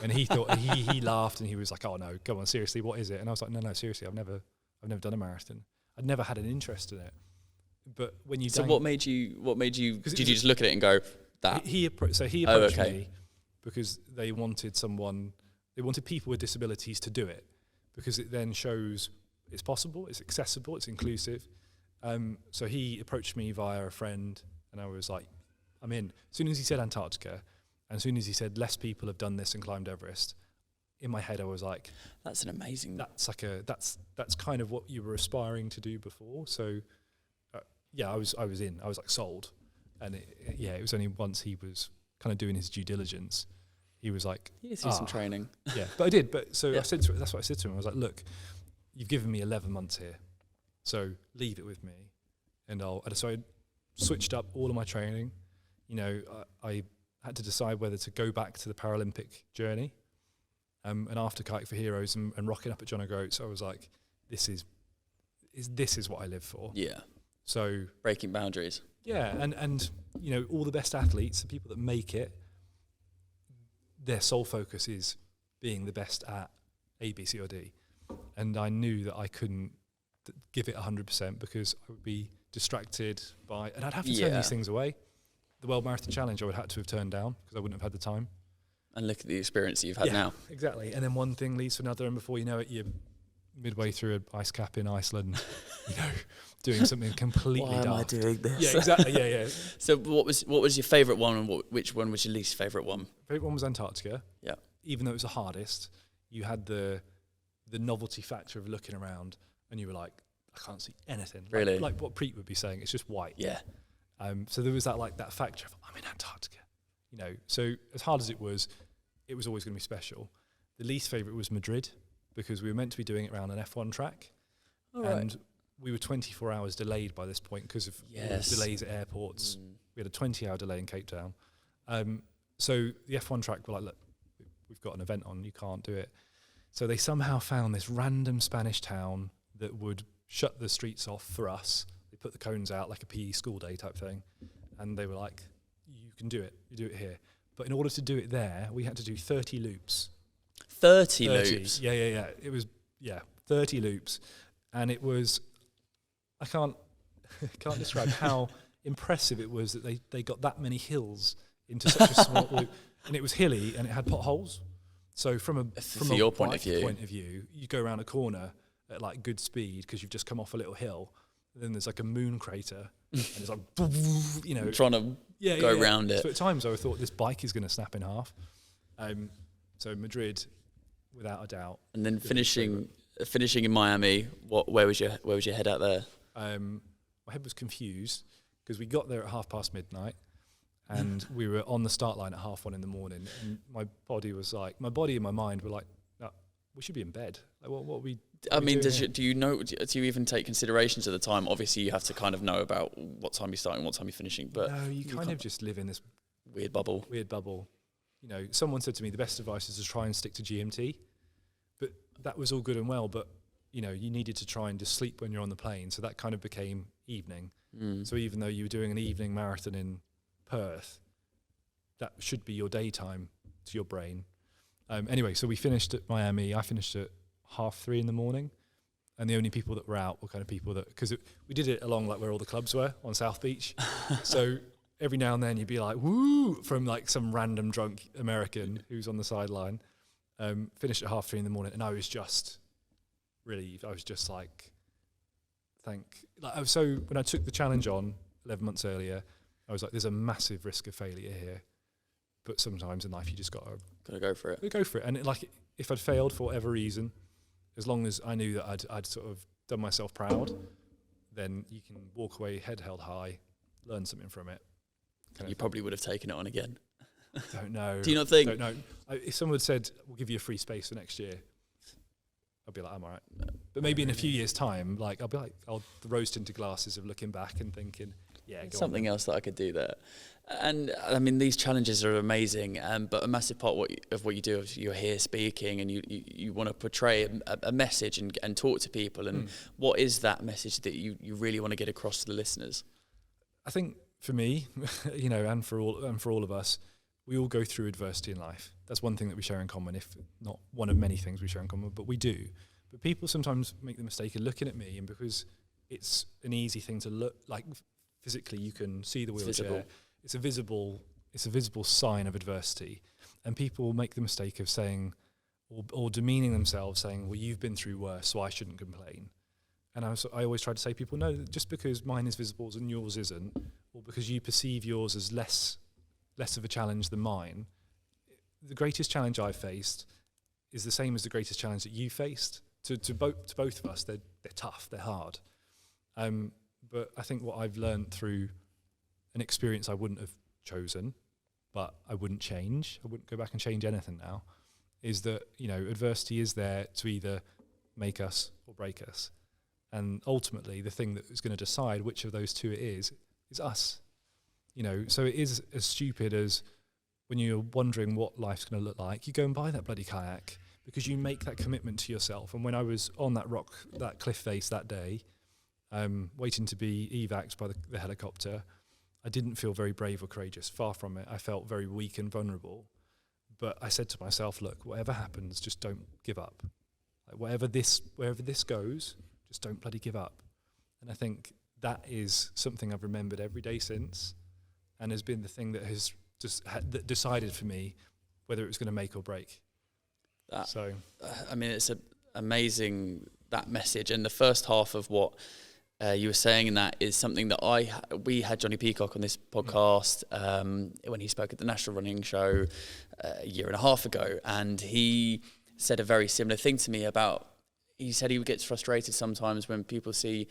And he thought he laughed and he was like, "Oh no, come on, seriously, what is it?" And I was like, "No, seriously, I've never done a marathon. I'd never had an interest in it." But when you what made you? Did you just look at it and go that? He approached me because they wanted people with disabilities to do it, because it then shows it's possible, it's accessible, it's inclusive. So he approached me via a friend, and I was like, I'm in. As soon as he said Antarctica, and as soon as he said less people have done this and climbed Everest, in my head I was like, that's an amazing. That's kind of what you were aspiring to do before. So I was in. I was like sold, and it was only once he was kind of doing his due diligence, he was like, you do some training. Yeah, but I did. But so I said to him, that's what I said to him. I was like, look, you've given me 11 months here, so leave it with me, and so I switched up all of my training. I had to decide whether to go back to the Paralympic journey. And after Kayak for Heroes and rocking up at John O Groats, I was like, this is what I live for. Yeah. So breaking boundaries. Yeah, and all the best athletes, the people that make it, their sole focus is being the best at A, B, C, or D. And I knew that I couldn't give it 100% because I would be distracted by, and I'd have to turn these things away. The World Marathon Challenge I would have to have turned down because I wouldn't have had the time. And look at the experience that you've had now. Exactly. And then one thing leads to another, and before you know it, you're midway through an ice cap in Iceland, doing something completely Why am I doing this? Yeah, exactly. Yeah. So what was your favourite one, and which one was your least favourite one? Favourite one was Antarctica. Yeah. Even though it was the hardest, you had the novelty factor of looking around, and you were like, I can't see anything. Really? Like what Preet would be saying, it's just white. Yeah. So there was that factor of, I'm in Antarctica. So as hard as it was always going to be special. The least favourite was Madrid, because we were meant to be doing it around an F1 track. And we were 24 hours delayed by this point because of delays at airports. We had a 20-hour delay in Cape Town. So the F1 track were like, look, we've got an event on, you can't do it. So they somehow found this random Spanish town that would shut the streets off for us. They put the cones out like a PE school day type thing. And they were like, you can do it, you do it here. But in order to do it there, we had to do 30 loops. 30 loops? Yeah. It was, 30 loops. And it was, I can't describe how impressive it was that they got that many hills into such a small loop. And it was hilly and it had potholes. So from your point of view, you go around a corner at like good speed because you've just come off a little hill. And then there's like a moon crater, and it's like, trying to go around it. So at times I thought this bike is going to snap in half. So Madrid, without a doubt. And then finishing in Miami, where was your head at there? My head was confused because we got there at midnight, and we were on the start line at 1:30 in the morning. And my body and my mind were like, no, we should be in bed. Like, what we? I mean, do you even take considerations at the time? Obviously, you have to kind of know about what time you're starting, what time you're finishing. But no, you kind of just live in this weird bubble. Someone said to me the best advice is to try and stick to GMT, but that was all good and well. But you needed to try and just sleep when you're on the plane, so that kind of became evening. So even though you were doing an evening marathon in Perth, that should be your daytime to your brain. Anyway, so we finished at Miami. I finished at 3:30 in the morning, and the only people that were out were kind of people that, because we did it along like where all the clubs were on South Beach. So every now and then you'd be like, woo, from like some random drunk American who's on the sideline. Finished at 3:30 in the morning, and I was just relieved. I was just like, so when I took the challenge on 11 months earlier, I was like, there's a massive risk of failure here, but sometimes in life you just gotta go for it. Go for it. And if I'd failed for whatever reason, as long as I knew that I'd sort of done myself proud, then you can walk away head held high, learn something from it. You probably would have taken it on again. Don't know. Do you not think? Don't know. If someone had said, we'll give you a free space for next year, I'd be like, I'm all right. But maybe in a few years' time, I'll be like, the rose-tinted glasses of looking back and thinking, something else that I could do there. And I mean, these challenges are amazing, but a massive part of what you do is you're here speaking, and you want to portray a message and talk to people. And what is that message that you really want to get across to the listeners? I think for me, and for all of us, we all go through adversity in life. That's one thing that we share in common, if not one of many things we share in common, but we do. But people sometimes make the mistake of looking at me, and because it's an easy thing to look like physically, you can see the wheelchair. It's a visible sign of adversity, and people make the mistake of saying, or demeaning themselves, saying, "Well, you've been through worse, so I shouldn't complain." And I always try to say to people, no, just because mine is visible and yours isn't, or because you perceive yours as less of a challenge than mine, the greatest challenge I've faced is the same as the greatest challenge that you faced. To both of us, they're tough, they're hard. But I think what I've learned through an experience I wouldn't have chosen, but I wouldn't change, I wouldn't go back and change anything now, is that, adversity is there to either make us or break us. And ultimately, the thing that is going to decide which of those two it is us. So it is as stupid as when you're wondering what life's going to look like, you go and buy that bloody kayak because you make that commitment to yourself. And when I was on that that cliff face that day, waiting to be evac'd by the helicopter, I didn't feel very brave or courageous. Far from it. I felt very weak and vulnerable. But I said to myself, look, whatever happens, just don't give up. Wherever this goes, just don't bloody give up. And I think that is something I've remembered every day since, and has been the thing that has just that decided for me whether it was going to make or break. So, I mean, it's amazing, that message. And the first half of what you were saying in that is something that we had Johnny Peacock on this podcast when he spoke at the National Running Show a year and a half ago, and he said a very similar thing to me about, he said he gets frustrated sometimes when people see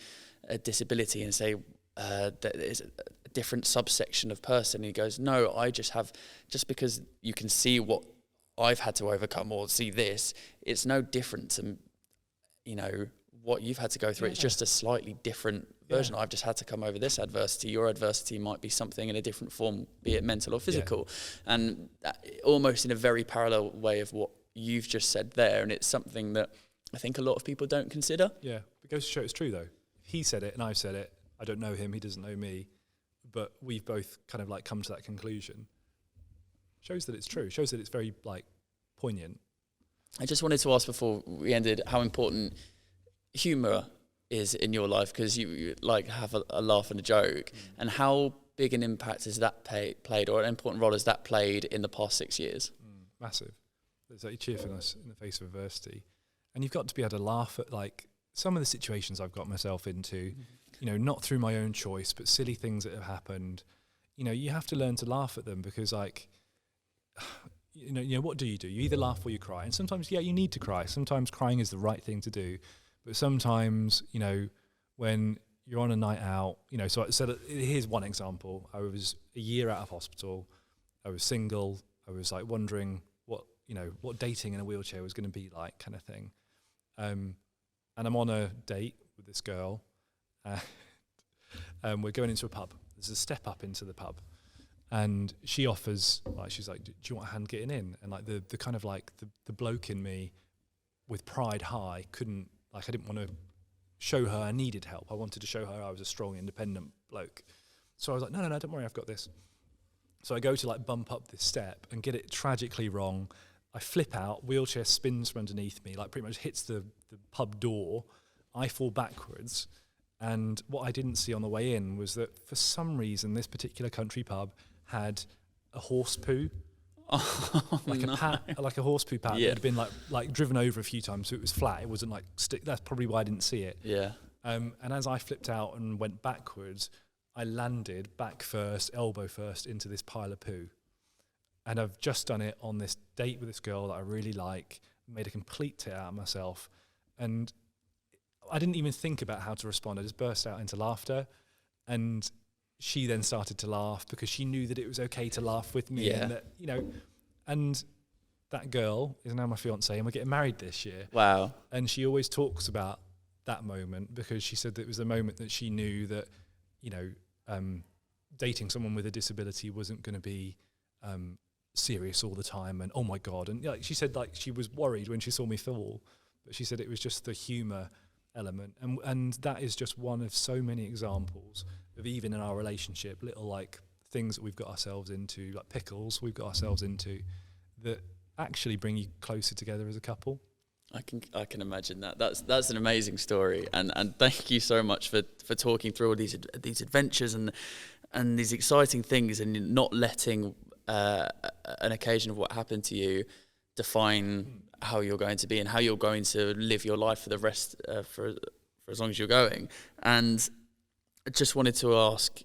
a disability and say that there's a different subsection of person. He goes, no, just because you can see what I've had to overcome or see this, it's no different to, what you've had to go through. It's just a slightly different version. I've just had to come over this adversity. Your adversity might be something in a different form, be it mental or physical. And almost in a very parallel way of what you've just said there. And it's something that I think a lot of people don't consider. Yeah, it goes to show it's true though. He said it and I've said it. I don't know him, he doesn't know me, but we've both kind of like come to that conclusion. Shows that it's true, shows that it's very like poignant. I just wanted to ask before we ended how important humour is in your life, because you like have a laugh and a joke, and how big an impact has that played, or an important role has that played in the past 6 years? Massive. There's like cheerfulness in the face of adversity, and you've got to be able to laugh at like some of the situations I've got myself into, not through my own choice, but silly things that have happened. You have to learn to laugh at them, because like, what do? You either laugh or you cry. And sometimes, you need to cry. Sometimes crying is the right thing to do. But sometimes, when you're on a night out, so here's one example. I was a year out of hospital. I was single. I was like wondering what dating in a wheelchair was going to be like, kind of thing. And I'm on a date with this girl. We're going into a pub. There's a step up into the pub. And she offers, like, she's like, do you want a hand getting in? And like the kind of like the bloke in me with pride high couldn't, like, I didn't want to show her I needed help. I wanted to show her I was a strong, independent bloke. So I was like, no, don't worry, I've got this. So I go to like bump up this step and get it tragically wrong. I flip out, wheelchair spins from underneath me, like pretty much hits the pub door. I fall backwards. And what I didn't see on the way in was that for some reason, this particular country pub had a horse poo. Like a horse poo pad that had been like driven over a few times, so it was flat. It wasn't like stick. That's probably why I didn't see it. Yeah. And as I flipped out and went backwards, I landed back first, elbow first, into this pile of poo. And I've just done it on this date with this girl that I really like. Made a complete tit out of myself, and I didn't even think about how to respond. I just burst out into laughter, and she then started to laugh because she knew that it was okay to laugh with me. Yeah. And that, and that girl is now my fiance, and we're getting married this year. Wow. And she always talks about that moment, because she said that it was the moment that she knew that, dating someone with a disability wasn't going to be serious all the time. And oh my God. And she said like she was worried when she saw me fall, but she said it was just the humour element. And that is just one of so many examples of, even in our relationship, little like things that we've got ourselves into, like pickles we've got ourselves into, that actually bring you closer together as a couple. I can imagine that. That's an amazing story, and thank you so much for talking through all these adventures and these exciting things, and not letting an occasion of what happened to you define how you're going to be and how you're going to live your life for the rest for as long as you're going. And I just wanted to ask,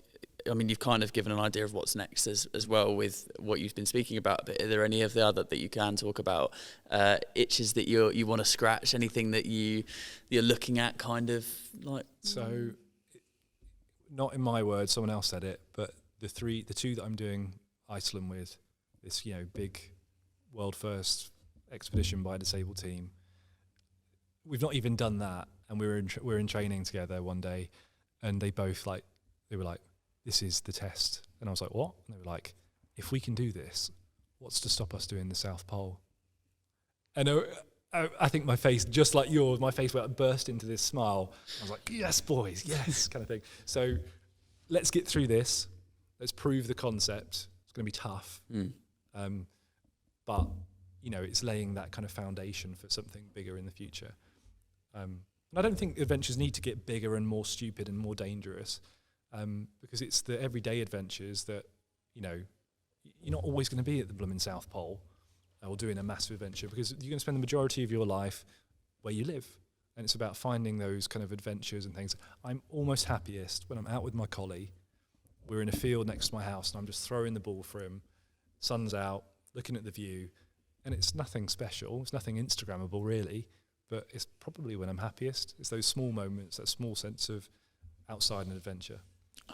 I mean, you've kind of given an idea of what's next as well with what you've been speaking about, but are there any of the other that you can talk about, itches that you want to scratch, anything that you're looking at, kind of like? So, not in my words, someone else said it, but the two that I'm doing Iceland with, this big world first expedition by a disabled team, we've not even done that, and we're in training together one day, and they were like, this is the test. And I was like, what? And they were like, if we can do this, what's to stop us doing the South Pole? And I think my face, just like yours, my face burst into this smile. I was like, yes, boys, yes, kind of thing. So let's get through this. Let's prove the concept. It's going to be tough. But, it's laying that kind of foundation for something bigger in the future. And I don't think adventures need to get bigger and more stupid and more dangerous. Because it's the everyday adventures that, you're not always going to be at the blooming South Pole. or doing a massive adventure, because you're going to spend the majority of your life where you live. And it's about finding those kind of adventures and things. I'm almost happiest when I'm out with my collie. We're in a field next to my house and I'm just throwing the ball for him. Sun's out, looking at the view. And it's nothing special. It's nothing Instagrammable, really. But it's probably when I'm happiest. It's those small moments, that small sense of outside and adventure.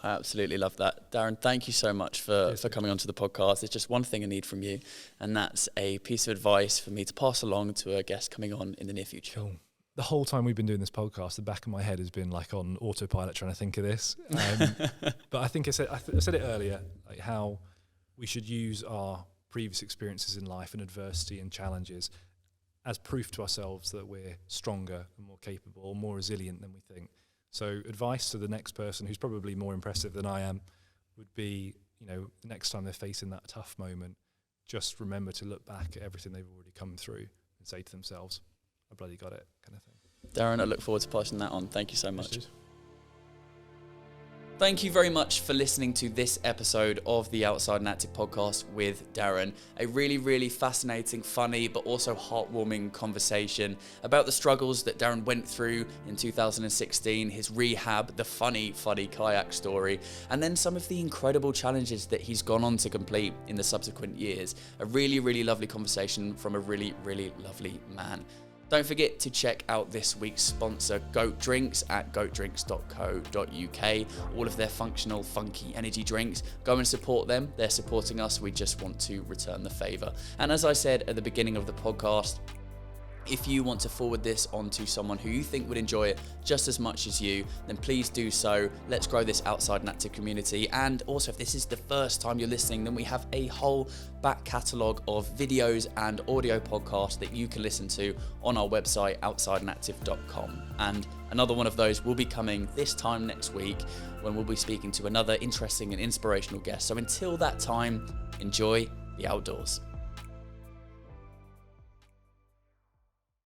I absolutely love that. Darren, thank you so much for coming onto the podcast. There's just one thing I need from you, and that's a piece of advice for me to pass along to a guest coming on in the near future. Cool. The whole time we've been doing this podcast, the back of my head has been like on autopilot trying to think of this. But I think I said it earlier, like how we should use our previous experiences in life and adversity and challenges as proof to ourselves that we're stronger and more capable or more resilient than we think. So advice to the next person who's probably more impressive than I am would be, the next time they're facing that tough moment, just remember to look back at everything they've already come through and say to themselves, I bloody got it, kind of thing. Darren, I look forward to passing that on. Thank you so much. Thank you very much for listening to this episode of the Outside and Active podcast with Darren. A really, really fascinating, funny, but also heartwarming conversation about the struggles that Darren went through in 2016, his rehab, the funny kayak story, and then some of the incredible challenges that he's gone on to complete in the subsequent years. A really, really lovely conversation from a really, really lovely man. Don't forget to check out this week's sponsor, Goat Drinks, at goatdrinks.co.uk. All of their functional, funky energy drinks. Go and support them. They're supporting us. We just want to return the favour. And as I said at the beginning of the podcast, if you want to forward this on to someone who you think would enjoy it just as much as you, then please do so. Let's grow this Outside and Active community. And also, if this is the first time you're listening, then we have a whole back catalogue of videos and audio podcasts that you can listen to on our website, outsideandactive.com. And another one of those will be coming this time next week, when we'll be speaking to another interesting and inspirational guest. So until that time, enjoy the outdoors.